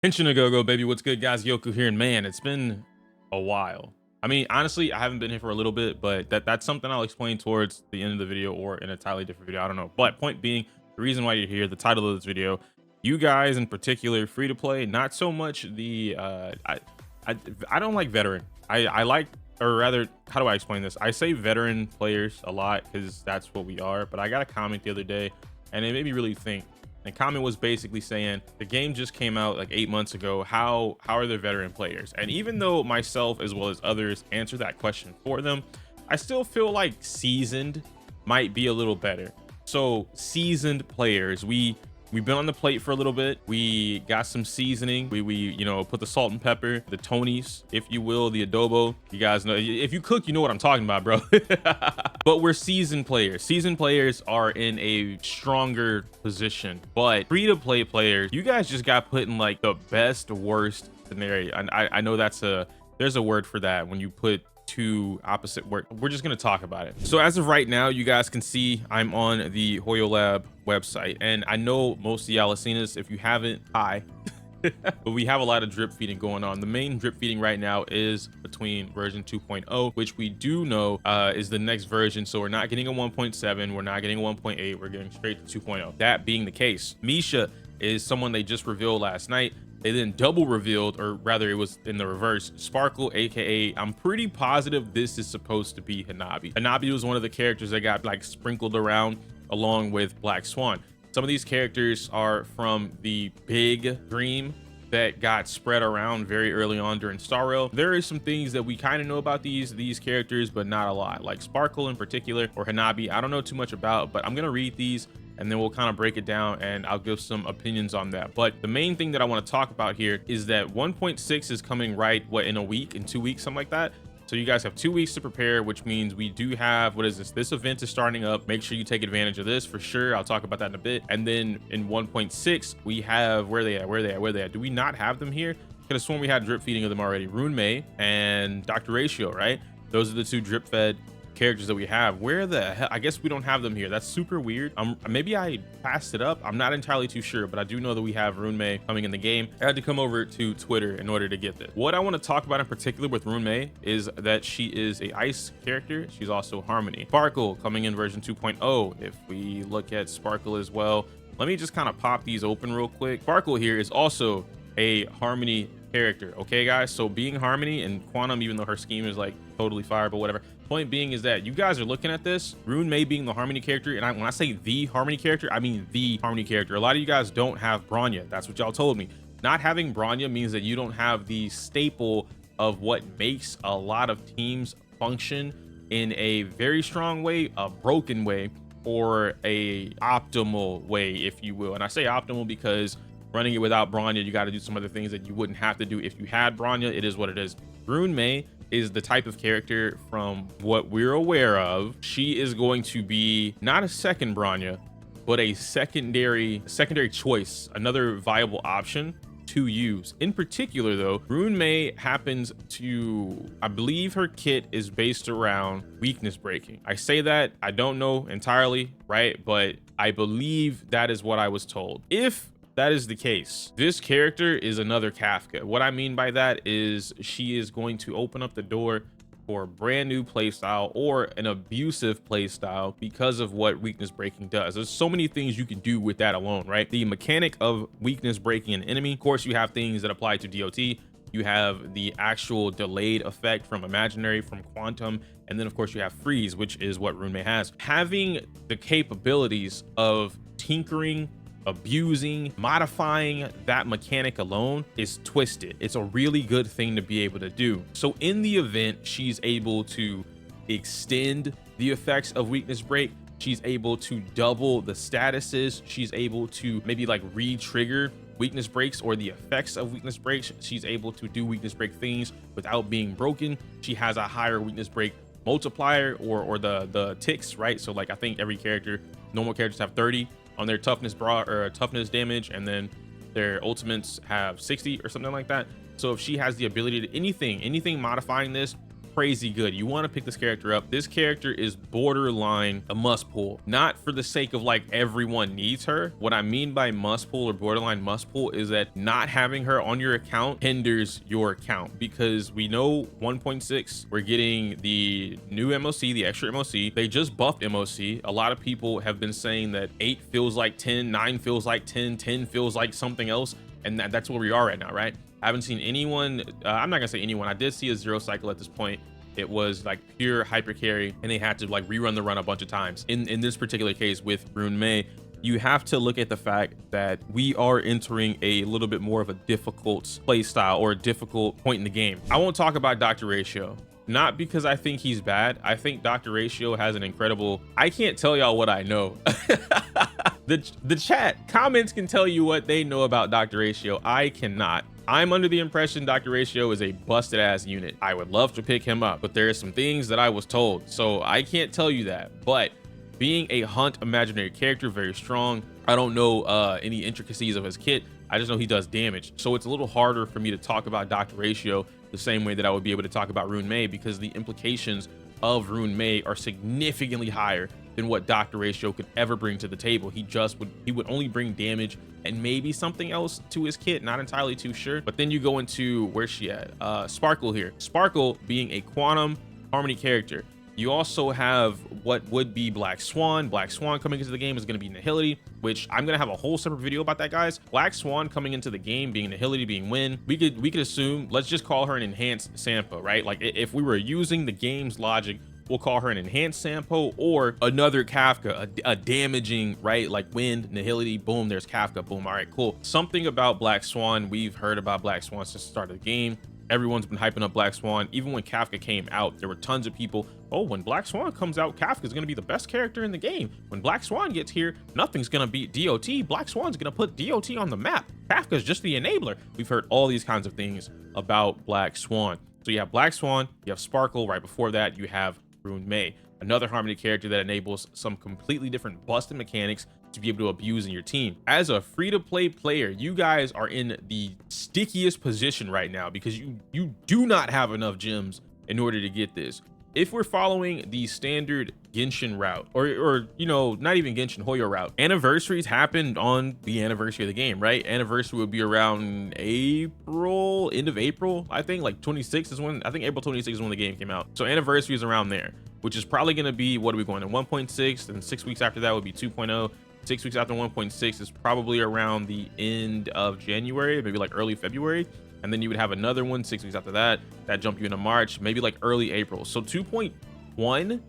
Henshin a go baby. What's good, guys? Yoku here, and man, it's been a while. I mean, honestly, I haven't been here for a little bit, but that's something I'll explain towards the end of the video or in a entirely different video. I don't know. But point being, the reason why you're here, the title of this video, you guys in particular, free to play, not so much the I don't like veteran. I like, or rather, how do I explain this? I say veteran players a lot because that's what we are. But I got a comment the other day, and it made me really think. And comment was basically saying the game just came out like 8 months ago. How are the veteran players? And even though myself as well as others answer that question for them, I still feel like seasoned might be a little better. So seasoned players, we've been on the plate for a little bit. We got some seasoning. We you know, put the salt and pepper, the Tonys, if you will, the adobo. You guys know, if you cook, you know what I'm talking about, bro. But we're seasoned players. Seasoned players are in a stronger position. But free-to-play players, you guys just got put in like the best, worst scenario. And I know there's a word for that when you put two opposite work. We're just going to talk about it. So as of right now, you guys can see I'm on the Hoyo Lab website, and I know most of y'all have seen this. If you haven't, hi. But we have a lot of drip feeding going on. The main drip feeding right now is between version 2.0, which we do know is the next version. So we're not getting a 1.7, we're not getting a 1.8, we're getting straight to 2.0. That being the case, Misha is someone they just revealed last night. They then double revealed, or rather it was in the reverse, Sparkle, aka I'm pretty positive this is supposed to be Hanabi. Hanabi was one of the characters that got like sprinkled around along with Black Swan. Some of these characters are from the big dream that got spread around very early on during Star Rail. There is some things that we kind of know about these characters, but not a lot. Like Sparkle in particular, or Hanabi, I don't know too much about, but I'm gonna read these and then we'll kind of break it down and I'll give some opinions on that. But the main thing that I want to talk about here is that 1.6 is coming right, what, in a week, in 2 weeks, something like that. So you guys have 2 weeks to prepare, which means we do have, what is this event is starting up. Make sure you take advantage of this for sure. I'll talk about that in a bit. And then in 1.6 we have, where they at? Do we not have them here? Could have sworn we had drip feeding of them already. Ruan Mei and Dr. Ratio, right? Those are the two drip fed characters that we have. Where the hell? I guess we don't have them here. That's super weird. Maybe I passed it up. I'm not entirely too sure, but I do know that we have Ruan Mei coming in the game. I had to come over to Twitter in order to get this. What I want to talk about in particular with Ruan Mei is that she is a ice character. She's also Harmony. Sparkle coming in version 2.0. If we look at Sparkle as well, let me just kind of pop these open real quick. Sparkle here is also a Harmony character. Okay, guys, so being Harmony and Quantum, even though her scheme is like totally fire, but whatever. Point being is that you guys are looking at this, Ruan Mei being the Harmony character, and when I say the Harmony character, I mean the Harmony character. A lot of you guys don't have Bronya. That's what y'all told me. Not having Bronya means that you don't have the staple of what makes a lot of teams function in a very strong way, a broken way, or a optimal way, if you will. And I say optimal because running it without Bronya, you got to do some other things that you wouldn't have to do if you had Bronya. It is what it is. Ruan Mei is the type of character, from what we're aware of, she is going to be not a second Bronya, but a secondary choice, another viable option to use. In particular though, Ruan Mei happens to, I believe her kit is based around weakness breaking. I say that, I don't know entirely, right? But I believe that is what I was told. If that is the case, this character is another Kafka. What I mean by that is she is going to open up the door for a brand new playstyle or an abusive playstyle because of what weakness breaking does. There's so many things you can do with that alone, right? The mechanic of weakness breaking an enemy. Of course, you have things that apply to DOT. You have the actual delayed effect from imaginary, from quantum, and then of course you have freeze, which is what Ruan Mei has. Having the capabilities of tinkering, abusing, modifying that mechanic alone is twisted. It's a really good thing to be able to do. So in the event she's able to extend the effects of weakness break, she's able to double the statuses, she's able to maybe like re-trigger weakness breaks or the effects of weakness breaks. She's able to do weakness break things without being broken. She has a higher weakness break multiplier, or the ticks, right? So like I think every character, normal characters have 30 on their toughness toughness damage, and then their ultimates have 60 or something like that. So if she has the ability to anything modifying this, crazy good. You want to pick this character up. This character is borderline a must pull, not for the sake of like everyone needs her. What I mean by must pull or borderline must pull is that not having her on your account hinders your account, because we know 1.6 we're getting the new MOC, the extra MOC. They just buffed MOC. A lot of people have been saying that 8 feels like 10, 9 feels like 10, 10 feels like something else, and that's where we are right now, right? I haven't seen anyone, I'm not gonna say anyone, I did see a 0 cycle at this point. It was like pure hyper carry, and they had to like rerun the run a bunch of times. In this particular case with Ruan Mei, you have to look at the fact that we are entering a little bit more of a difficult play style, or a difficult point in the game. I won't talk about Dr. Ratio, not because I think he's bad. I think Dr. Ratio has an incredible, I can't tell y'all what I know. The chat comments can tell you what they know about Dr. Ratio. I cannot. I'm under the impression Dr. Ratio is a busted ass unit. I would love to pick him up, but there are some things that I was told, so I can't tell you that. But being a hunt imaginary character, very strong. I don't know any intricacies of his kit. I just know he does damage. So it's a little harder for me to talk about Dr. Ratio the same way that I would be able to talk about Ruan Mei, because the implications of Ruan Mei are significantly higher than what Dr. Ratio could ever bring to the table. He would only bring damage and maybe something else to his kit, not entirely too sure. But then you go into, where's she at? Sparkle here. Sparkle being a quantum harmony character. You also have what would be Black Swan. Black Swan coming into the game is going to be Nihility, which I'm going to have a whole separate video about that, guys. Black Swan coming into the game being Nihility, being Win. We could assume, let's just call her an enhanced Sampo, right? Like if we were using the game's logic, we'll call her an enhanced Sampo or another Kafka, a damaging, right? Like Wind, Nihility, boom, there's Kafka, boom. All right, cool. Something about Black Swan, we've heard about Black Swan since the start of the game. Everyone's been hyping up Black Swan. Even when Kafka came out, there were tons of people, oh, when Black Swan comes out, Kafka is going to be the best character in the game. When Black Swan gets here, nothing's going to beat DOT. Black Swan's going to put DOT on the map. Kafka's just the enabler. We've heard all these kinds of things about Black Swan. So you have Black Swan, you have Sparkle. Right before that, you have Ruan Mei, another harmony character that enables some completely different busted mechanics to be able to abuse in your team. As a free-to-play player, you guys are in the stickiest position right now, because you do not have enough gems in order to get this. If we're following the standard Genshin route, or you know, not even Genshin, Hoyo route, anniversaries happened on the anniversary of the game, right? Anniversary would be around April, end of April, I think, like 26 is when, I think April 26 is when the game came out. So anniversary is around there, which is probably going to be, what are we going to 1.6, and 6 weeks after that would be 2.0. 6 weeks after 1.6 is probably around the end of January, maybe like early February. And then you would have another one 6 weeks after that, that jump you into March, maybe like early April. So 2.1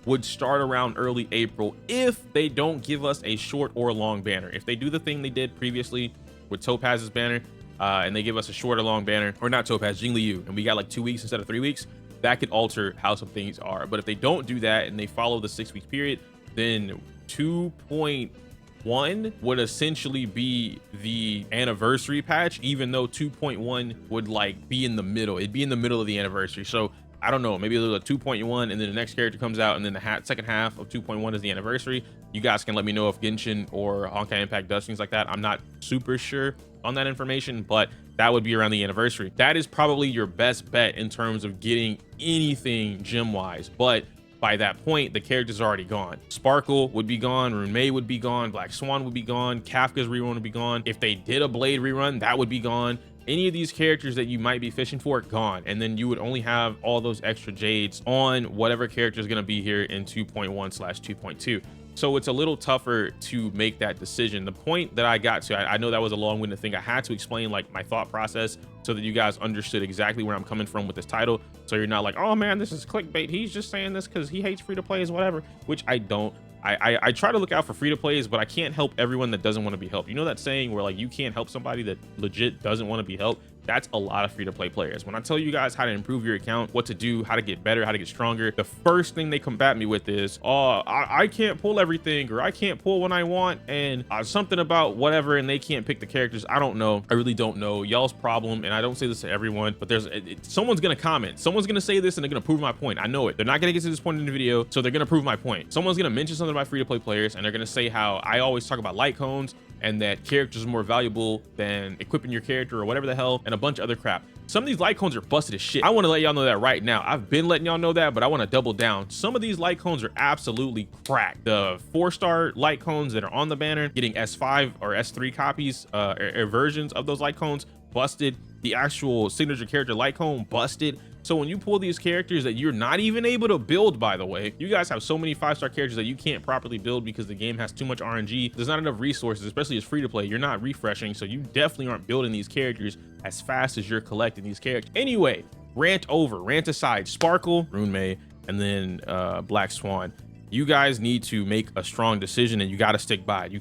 would start around early April if they don't give us a short or long banner. If they do the thing they did previously with Topaz's banner, and they give us a short or long banner, or not Topaz, Jingliu, and we got like 2 weeks instead of 3 weeks, that could alter how some things are. But if they don't do that and they follow the 6 week period, then 2.1 would essentially be the anniversary patch, even though 2.1 would like be in the middle. It'd be in the middle of the anniversary. So I don't know, maybe a little 2.1 and then the next character comes out, and then the second half of 2.1 is the anniversary. You guys can let me know if Genshin or Honkai Impact does things like that. I'm not super sure on that information, but that would be around the anniversary. That is probably your best bet in terms of getting anything gem wise, but by that point, the character's already gone. Sparkle would be gone, Ruan Mei would be gone, Black Swan would be gone, Kafka's rerun would be gone. If they did a Blade rerun, that would be gone. Any of these characters that you might be fishing for, gone. And then you would only have all those extra jades on whatever character is going to be here in 2.1/2.2. So it's a little tougher to make that decision. The point that I got to, I know that was a long-winded thing. I had to explain like my thought process so that you guys understood exactly where I'm coming from with this title. So you're not like, oh man, this is clickbait. He's just saying this because he hates free-to-plays, whatever, which I don't. I try to look out for free-to-plays, but I can't help everyone that doesn't want to be helped. You know that saying where like you can't help somebody that legit doesn't want to be helped? That's a lot of free-to-play players. When I tell you guys how to improve your account, what to do, how to get better, how to get stronger, the first thing they combat me with is, oh, I can't pull everything, or I can't pull when I want, and something about whatever, and they can't pick the characters. I don't know. I really don't know. Y'all's problem, and I don't say this to everyone, but someone's gonna comment. Someone's gonna say this, and they're gonna prove my point. I know it. They're not gonna get to this point in the video, so they're gonna prove my point. Someone's gonna mention something about free-to-play players, and they're gonna say how I always talk about light cones, and that characters are more valuable than equipping your character or whatever the hell, and a bunch of other crap. Some of these light cones are busted as shit. I want to let y'all know that right now. I've been letting y'all know that, but I want to double down. Some of these light cones are absolutely cracked. The 4-star light cones that are on the banner, getting S5 or S3 copies or versions of those light cones, busted. The actual signature character light cone, busted. So when you pull these characters that you're not even able to build, by the way, you guys have so many 5-star characters that you can't properly build because the game has too much RNG. There's not enough resources, especially as free to play. You're not refreshing, so you definitely aren't building these characters as fast as you're collecting these characters. Anyway, rant aside, Sparkle, Ruan Mei, and then Black Swan. You guys need to make a strong decision, and you got to stick by it. You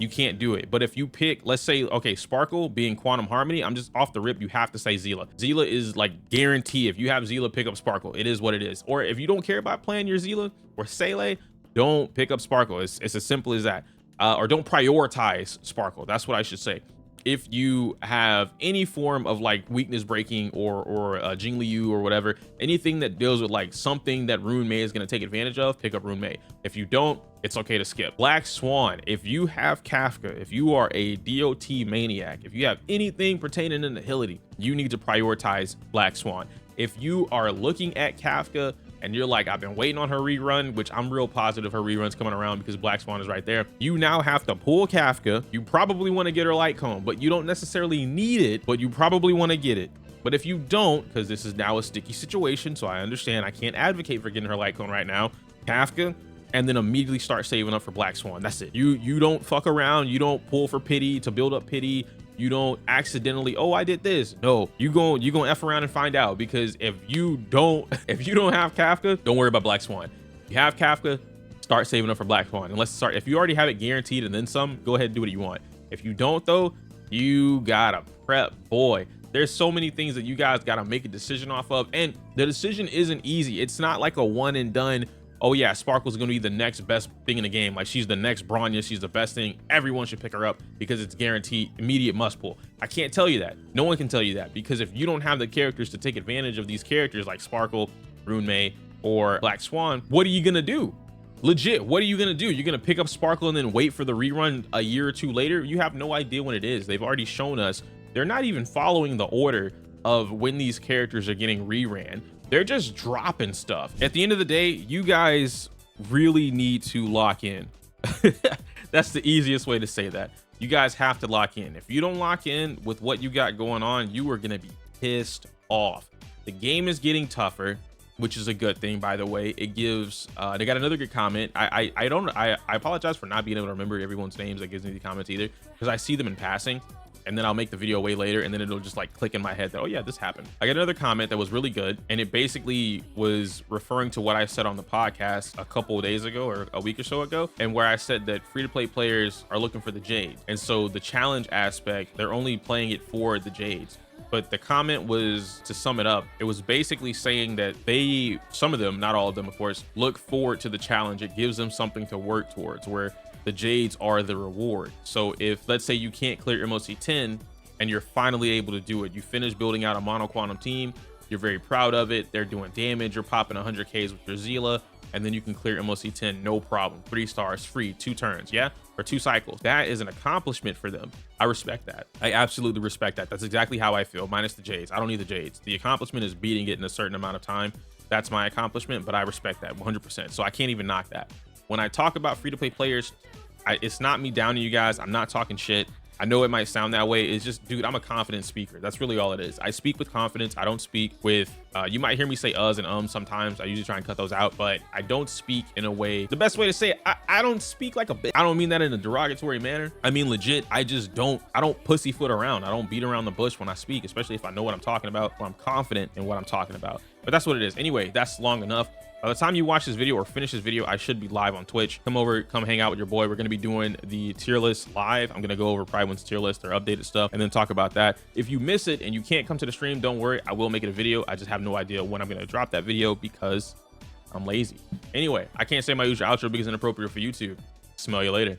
can't do it. But if you pick, let's say, okay, Sparkle being Quantum Harmony, I'm just off the rip, you have to say Zila. Zila is like guarantee. If you have Zila, pick up Sparkle. It is what it is. Or if you don't care about playing your Zila or Sele, don't pick up Sparkle. It's as simple as that. Or don't prioritize Sparkle. That's what I should say. If you have any form of like weakness breaking or Jing Liu or whatever, anything that deals with like something that Ruan Mei is going to take advantage of, pick up Ruan Mei. If you don't, it's okay to skip. Black Swan, if you have Kafka, if you are a DOT maniac, if you have anything pertaining to Nihility, you need to prioritize Black Swan. If you are looking at Kafka and you're like, I've been waiting on her rerun, which I'm real positive her rerun's coming around because Black Swan is right there. You now have to pull Kafka. You probably want to get her light cone, but you don't necessarily need it, but you probably want to get it. But if you don't, because this is now a sticky situation, so I understand I can't advocate for getting her light cone right now, Kafka, and then immediately start saving up for Black Swan. That's it. You don't fuck around. You don't pull for pity to build up pity. You don't accidentally, oh, I did this. No, you gonna F around and find out, because if you don't have Kafka, don't worry about Black Swan. If you have Kafka, start saving up for Black Swan. And let's start, if you already have it guaranteed and then some, go ahead and do what you want. If you don't though, you gotta prep, boy. There's so many things that you guys gotta make a decision off of, and the decision isn't easy. It's not like a one and done, oh yeah, Sparkle's gonna be the next best thing in the game. Like, she's the next Bronya, she's the best thing. Everyone should pick her up because it's guaranteed immediate must pull. I can't tell you that. No one can tell you that, because if you don't have the characters to take advantage of these characters like Sparkle, Ruan Mei, or Black Swan, what are you gonna do? Legit, what are you gonna do? You're gonna pick up Sparkle and then wait for the rerun a year or two later? You have no idea when it is. They've already shown us they're not even following the order of when these characters are getting reran. They're just dropping stuff. At the end of the day, you guys really need to lock in. That's the easiest way to say that. You guys have to lock in. If you don't lock in with what you got going on, you are gonna be pissed off. The game is getting tougher, which is a good thing, by the way. It gives, they got another good comment. I apologize for not being able to remember everyone's names that gives me the comments either, because I see them in passing. And then I'll make the video way later, and then it'll just like click in my head that, oh yeah, this happened. I got another comment that was really good, and it basically was referring to what I said on the podcast a couple of days ago or a week or so ago, and where I said that free-to-play players are looking for the Jades. And so the challenge aspect, they're only playing it for the Jades. But the comment was, to sum it up, it was basically saying that they, some of them, not all of them of course, look forward to the challenge. It gives them something to work towards, where the Jades are the reward. So if, let's say, you can't clear MOC 10 and you're finally able to do it, you finish building out a mono quantum team, you're very proud of it, they're doing damage, you're popping 100Ks with your Zila, and then you can clear MOC 10 no problem. 3 stars free, 2 turns, yeah, or 2 cycles. That is an accomplishment for them. I respect that. I absolutely respect that. That's exactly how I feel, minus the Jades. I don't need the Jades. The accomplishment is beating it in a certain amount of time. That's my accomplishment, but I respect that 100%. So I can't even knock that. When I talk about free-to-play players, it's not me downing you guys. I'm not talking shit. I know it might sound that way. It's just, dude, I'm a confident speaker. That's really all it is. I speak with confidence. I don't speak with, you might hear me say uhs and sometimes. I usually try and cut those out, but I don't speak in a way, the best way to say it, I don't speak like a bitch. I don't mean that in a derogatory manner. I mean legit, I don't pussyfoot around. I don't beat around the bush when I speak, especially if I know what I'm talking about, or I'm confident in what I'm talking about. But that's what it is. Anyway, that's long enough. By the time you watch this video or finish this video, I should be live on Twitch. Come over, come hang out with your boy. We're going to be doing the tier list live. I'm going to go over probably tier list or updated stuff and then talk about that. If you miss it and you can't come to the stream, don't worry. I will make it a video. I just have no idea when I'm going to drop that video because I'm lazy. Anyway, I can't say my usual outro because it's inappropriate for YouTube. Smell you later.